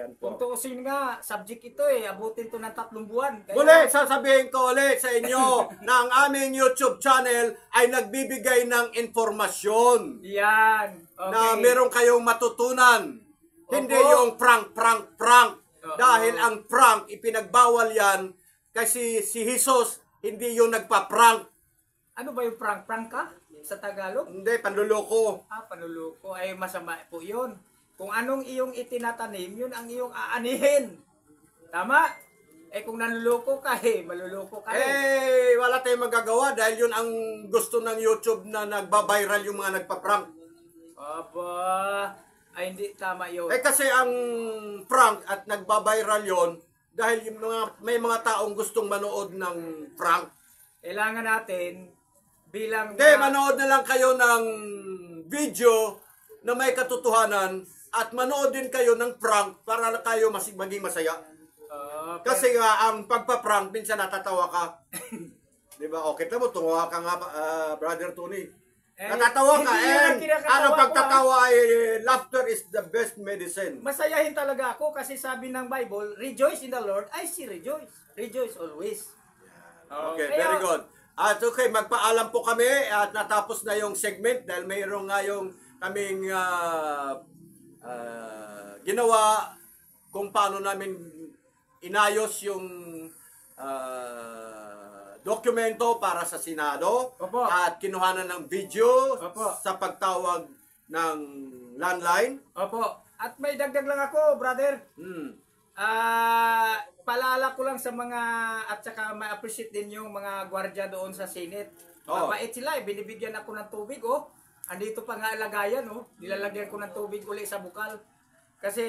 Ayan Kung po. tuusin nga, subject ito eh, abutin to ng 3 buwan. Kaya, Muli, sasabihin ko ulit sa inyo na ang aming YouTube channel ay nagbibigay ng informasyon yan. Okay. na meron kayong matutunan. Hindi Opo. yung prank. Oo. Dahil ang prank, ipinagbawal yan kasi si Jesus hindi yung nagpa-prank. Ano ba yung prank? Prank ka? Sa Tagalog? Hindi, panluloko. Panuloko. Ay, masama po yun. Kung anong iyong itinatanim, yun ang iyong aanihin. Tama? Kung nanluloko ka, maluloko ka Wala tayong magagawa dahil yun ang gusto ng YouTube na nagbabiral yung mga nagpa-prank. Aba, ay hindi tama yun. Kasi ang prank at nagbabiral yon dahil yung may mga taong gustong manood ng prank. Kailangan natin bilang... Hindi, manood na lang kayo ng video na may katotohanan at manood din kayo ng prank para kayo maging masaya. Kasi nga, ang pagpa-prank, minsan natatawa ka. Di ba? Okay, mo, tumawa ka nga, Brother Tony. Natatawa ka, ano pagtatawa ay laughter is the best medicine. Masayahin talaga ako kasi sabi ng Bible, rejoice in the Lord, I see rejoice. Rejoice always. Okay, very good. At okay, magpaalam po kami at natapos na yung segment dahil mayroong nga yung kaming ginawa kung paano namin inayos yung dokumento para sa Senado. Opo. At kinuhanan ng video. Opo. Sa pagtawag ng landline. Opo. At may dagdag lang ako, brother. Paalala ko lang sa mga at saka ma-appreciate din yung mga gwardiya doon sa Senate. Mabait sila, binibigyan ako ng tubig, Andito pa nga lagayan, nilalagyan ko ng tubig uli sa bukal. Kasi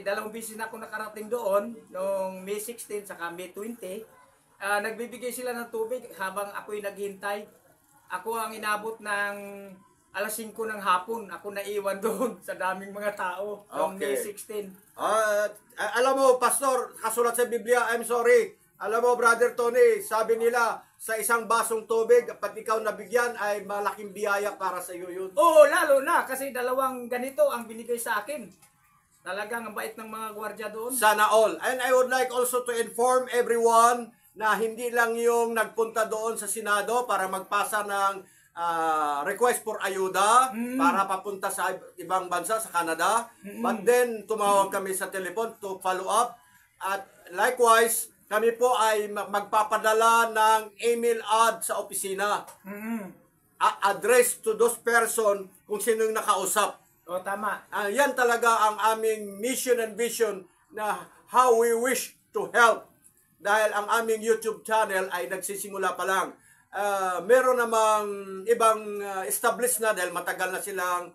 2 beses na ako nakarating doon, noong May 16 saka May 20. Nagbibigay sila ng tubig habang ako'y naghihintay. Ako ang inabot ng alas 5 ng hapon. Ako naiwan doon sa daming mga tao noong May 16. Alam mo, Pastor, kasulat sa Biblia, I'm sorry. Alam mo, Brother Tony, sabi nila, sa isang basong tubig, pati ikaw nabigyan, ay malaking biyaya para sa iyo yun. Oo, lalo na, kasi 2 ganito ang binigay sa akin. Talagang ang bait ng mga gwardiya doon. Sana all. And I would like also to inform everyone na hindi lang yung nagpunta doon sa Senado para magpasa ng request for ayuda para papunta sa ibang bansa, sa Canada. But then, tumawag kami sa telephone to follow up. At likewise, kami po ay magpapadala ng email ad sa opisina. Address to those person kung sino yung nakausap. Tama. Yan talaga ang aming mission and vision na how we wish to help. Dahil ang aming YouTube channel ay nagsisimula pa lang. Meron namang ibang established na dahil matagal na silang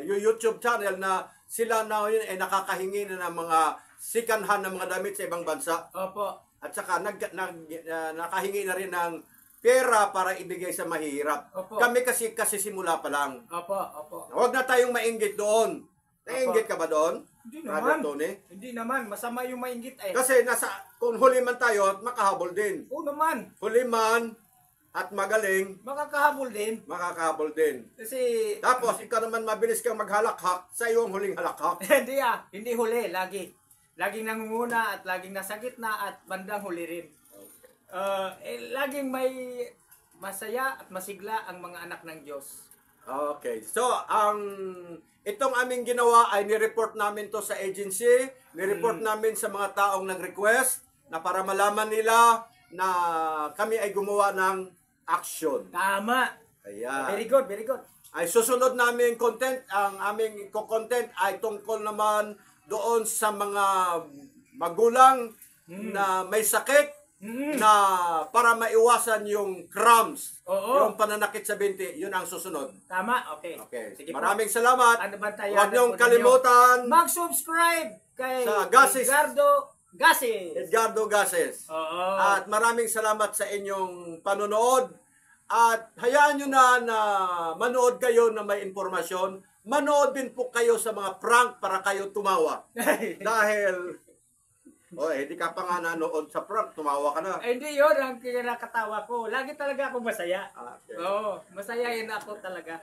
YouTube channel na sila na yun ay nakakahingi na ng mga second hand na mga damit sa ibang bansa. Opo. At saka nakahingi na rin ng pera para ibigay sa mahihirap. Opo. Kami kasi simula pa lang. Opo, opo. Huwag na tayong mainggit doon. Nainggit ka ba doon? Hindi Brother naman. Tony? Hindi naman. Masama yung mainggit Kasi kung huli man tayo, makahabol din. Oo naman. Huli man at magaling, Makakahabol din. makakahabol din. Kasi... Tapos, ikaw naman mabilis kang maghalakhak sa iyong huling halakhak. Hindi hindi huli. Lagi. Laging nangunguna at laging nasa gitna at bandang huli rin. Laging may masaya at masigla ang mga anak ng Diyos. Okay. So, itong aming ginawa ay nireport namin to sa agency, nireport namin sa mga taong nag-request na para malaman nila na kami ay gumawa ng action. Tama. Ayan. Very good, very good. Ay susunod namin content, ang aming content ay tungkol naman doon sa mga magulang na may sakit na para maiwasan yung cramps, yung pananakit sa binti, yun ang susunod. Tama, okay. Sige, maraming salamat. Ano ba tayo? Huwag niyong kalimutan mag-subscribe kay sa Gases. Edgardo Gases. At maraming salamat sa inyong panonood. At hayaan nyo na manood kayo na may informasyon. Manood din po kayo sa mga prank para kayo tumawa. Dahil, hindi ka pa nga nanood sa prank, tumawa ka na. Hindi yun ang kinakatawa ko. Lagi talaga ako masaya. Okay. Masayahin ako talaga.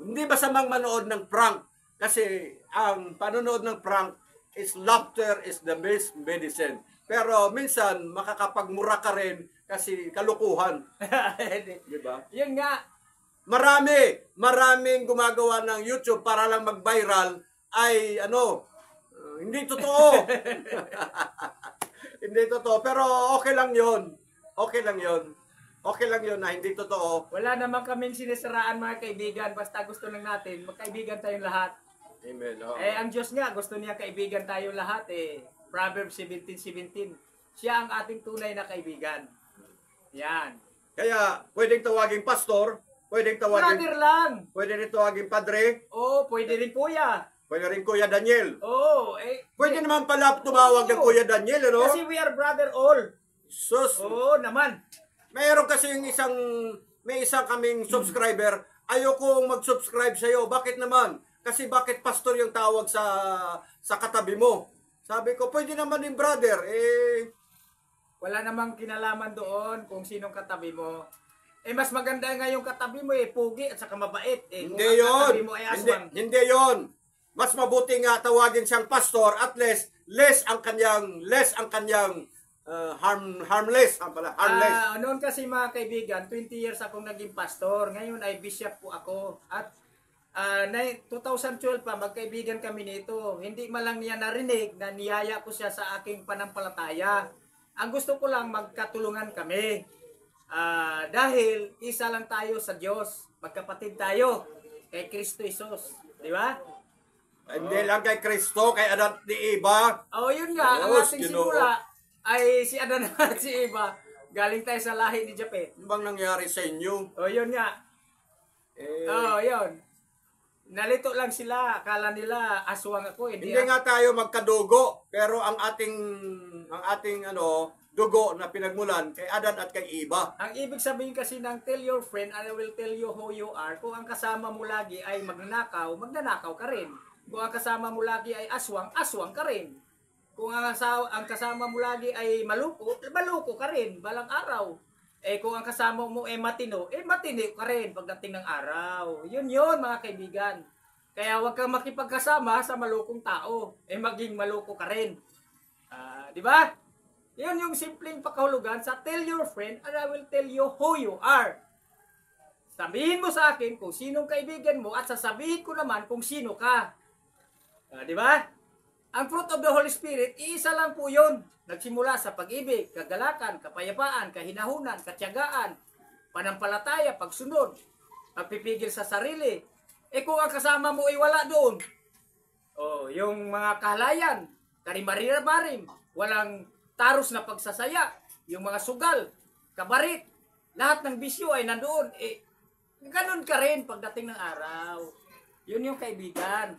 Hindi masamang manood ng prank. Kasi ang panonood ng prank, is laughter is the best medicine. Pero minsan, makakapagmura ka rin kasi kalukuhan. Di ba? Yun nga. Maraming gumagawa ng YouTube para lang mag-viral ay hindi totoo. Hindi totoo. Pero okay lang yon. Okay lang yon. Okay lang yon na hindi totoo. Wala naman kaming sinisiraan mga kaibigan. Basta gusto lang natin, magkaibigan tayong lahat. Amen. Oh. Ang Diyos nga, gusto niya kaibigan tayong lahat Proverbs 17:17. Siya ang ating tunay na kaibigan. Yan. Kaya, pwedeng tawaging pastor, pwedeng tawaging... Brother lang. Pwede rin tawaging padre, Oo, pwede rin kuya. pwede rin Kuya Daniel. Oo. Pwede naman pala tumawag ng Kuya Daniel, Kasi we are brother all. Sus, Oo naman. mayroon kasi may isang kaming subscriber, ayokong mag-subscribe sa'yo. Bakit naman? Kasi bakit pastor yung tawag sa katabi mo? Sabi ko, pwede naman din brother. Wala namang kinalaman doon kung sinong katabi mo. Mas maganda nga yung katabi mo pugi at saka mabait. Kung Hindi ang yon. katabi mo ay aswang. Hindi yon. Mas mabuti nga tawagin siyang pastor at less ang kanyang harmless. Noon kasi mga kaibigan, 20 years akong naging pastor. Ngayon ay bishop po ako. At 2012 pa, magkaibigan kami nito. Hindi man lang niya narinig na niyaya ko siya sa aking panampalataya. Ang gusto ko lang magkatulungan kami. Dahil isa lang tayo sa Diyos. Magkapatid tayo kay Kristo Jesus. Di ba? Hindi lang kay Kristo, kay Adan ni Eva. Yun nga. Ang Diyos, ating Ginoo. simula ay si Adan at si Eva. Galing tayo sa lahi ni Japet. Ano bang nangyari sa inyo? Yun nga. Yun. Nalito lang sila. Akala nila aswang ako. Hindi nga tayo magkadugo, pero ang ating dugo na pinagmulan kay Adan at kay Eva. Ang ibig sabihin kasi ng tell your friend and I will tell you who you are. Kung ang kasama mo lagi ay magnanakaw, magnanakaw ka rin. Kung ang kasama mo lagi ay aswang, aswang ka rin. Kung ang kasama mo lagi ay maluko, maluko ka rin balang araw. Kung ang kasama mo ay matino, matino ka rin pagdating ng araw. Yun mga kaibigan. Kaya huwag kang makipagkasama sa malukong tao. Maging maluko ka rin. Di ba? Yun yung simpleng pakahulugan sa tell your friend and I will tell you who you are. Sabihin mo sa akin kung sinong kaibigan mo at sasabihin ko naman kung sino ka. Di ba? Ang fruit of the Holy Spirit, iisa lang po yun. Nagsimula sa pag-ibig, kagalakan, kapayapaan, kahinahunan, katiyagaan, panampalataya, pagsunod, pagpipigil sa sarili. Kung ang kasama mo ay wala doon, yung mga kahalayan, karimari-marim, walang taros na pagsasaya, yung mga sugal, kabarit, lahat ng bisyo ay nandoon. Ganun ka rin pagdating ng araw. Yun yung kaibigan.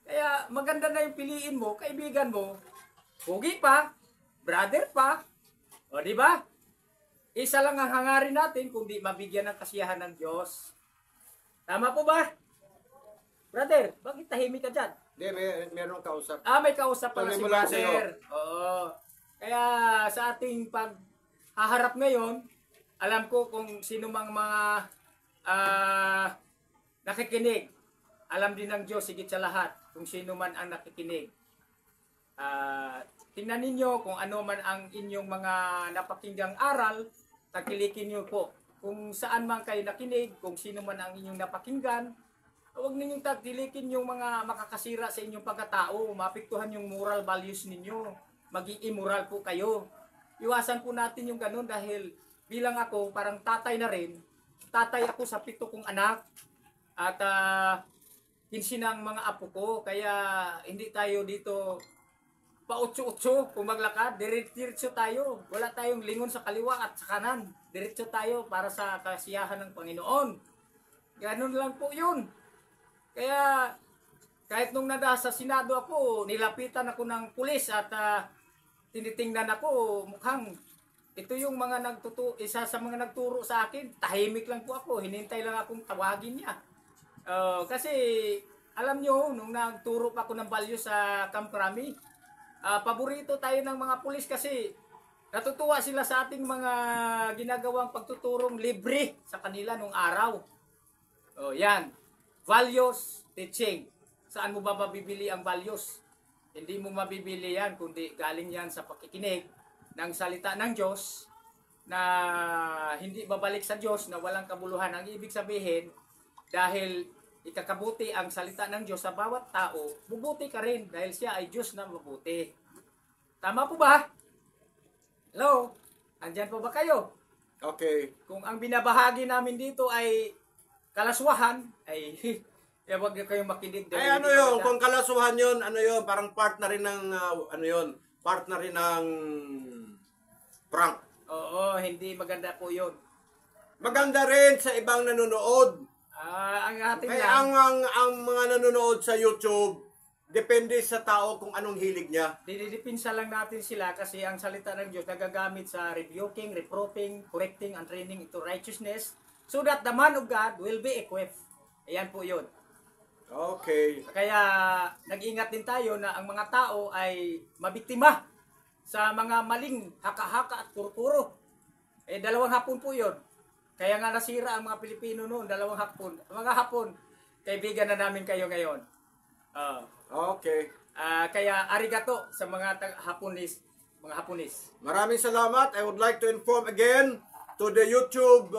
Kaya maganda na yung piliin mo, kaibigan mo, pugi pa, brother pa, di ba? Isa lang ang hangarin natin kung di mabigyan ng kasiyahan ng Diyos. Tama po ba? Brother, bakit tahimik ka dyan? Hindi, meron kausap. May kausap pala si Tuloy mo lang brother. Oo. Kaya sa ating paghaharap ngayon, alam ko kung sino mang mga nakikinig. Alam din ng Diyos, higit sa lahat, kung sino man ang nakikinig. Tingnan ninyo kung ano man ang inyong mga napakinggang aral, tagilikin nyo po. Kung saan man kayo nakinig, kung sino man ang inyong napakinggan, huwag ninyong tagilikin yung mga makakasira sa inyong pagkatao, mapiktuhan yung moral values ninyo, maging immoral po kayo. Iwasan po natin yung ganun dahil bilang ako, parang tatay na rin, tatay ako sa 7 kong anak, at 15 ng mga apo ko, kaya hindi tayo dito pa-utso-utso kung maglakad, diretso tayo. Wala tayong lingon sa kaliwa at sa kanan. Diretso tayo para sa kasiyahan ng Panginoon. Ganun lang po yun. Kaya kahit nung nasa Senado ako, nilapitan ako ng pulis at tinitingnan ako, mukhang ito yung mga isa sa mga nagturo sa akin. Tahimik lang po ako, hinintay lang akong tawagin niya. Kasi alam nyo, nung nagturo pa ako ng value sa Camp Crami, paborito tayo ng mga pulis kasi natutuwa sila sa ating mga ginagawang pagtuturong libre sa kanila nung araw. Yan. Values teaching. saan mo ba mabibili ang values? Hindi mo mabibili yan, kundi galing yan sa pakikinig ng salita ng Diyos na hindi babalik sa Diyos, na walang kabuluhan. Ang ibig sabihin, dahil ikakabuti ang salita ng Diyos sa bawat tao, bubuti ka rin dahil siya ay Diyos na mabuti. Tama po ba? Hello? Andyan po ba kayo? Okay. Kung ang binabahagi namin dito ay kalaswahan, ay wag kayong makinig. Ay ano yun, kung kalasuhan yun, ano yun, parang part na rin ng, ano yun, part na rin ng prank. Oo, hindi maganda po yun. Maganda rin sa ibang nanonood. Ang ating Kaya ang mga nanonood sa YouTube, depende sa tao kung anong hilig niya. dinidipinsa lang natin sila kasi ang salita ng Diyos nagagamit sa rebuking, reproving, correcting, and training into righteousness so that the man of God will be equipped. Ayan po yun. Okay. Kaya nag-ingat din tayo na ang mga tao ay mabiktima sa mga maling haka-haka at kuro-kuro. Dalawang hapon po yun. Kaya nga nasira ang mga Pilipino noon, dalawang hapon. Mga hapon, kaibigan na namin kayo ngayon. Okay. Kaya arigato sa mga Haponis, mga Haponis. Maraming salamat. I would like to inform again to the YouTube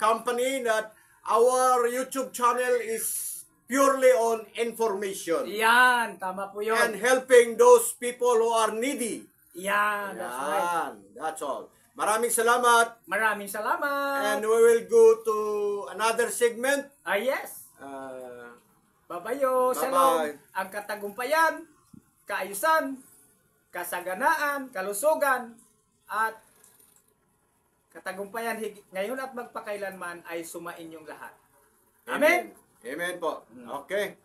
company that our YouTube channel is purely on information Yan, tama po yun. and helping those people who are needy. Yan, that's right. Yan. That's all. Maraming salamat. Maraming salamat. And we will go to another segment. Yes. Babayo, Bye-bye. shalom. Ang katagumpayan, kaayusan, kasaganaan, kalusugan, at katagumpayan ngayon at magpakailanman ay sumain yung lahat. Amen. Amen po. Okay.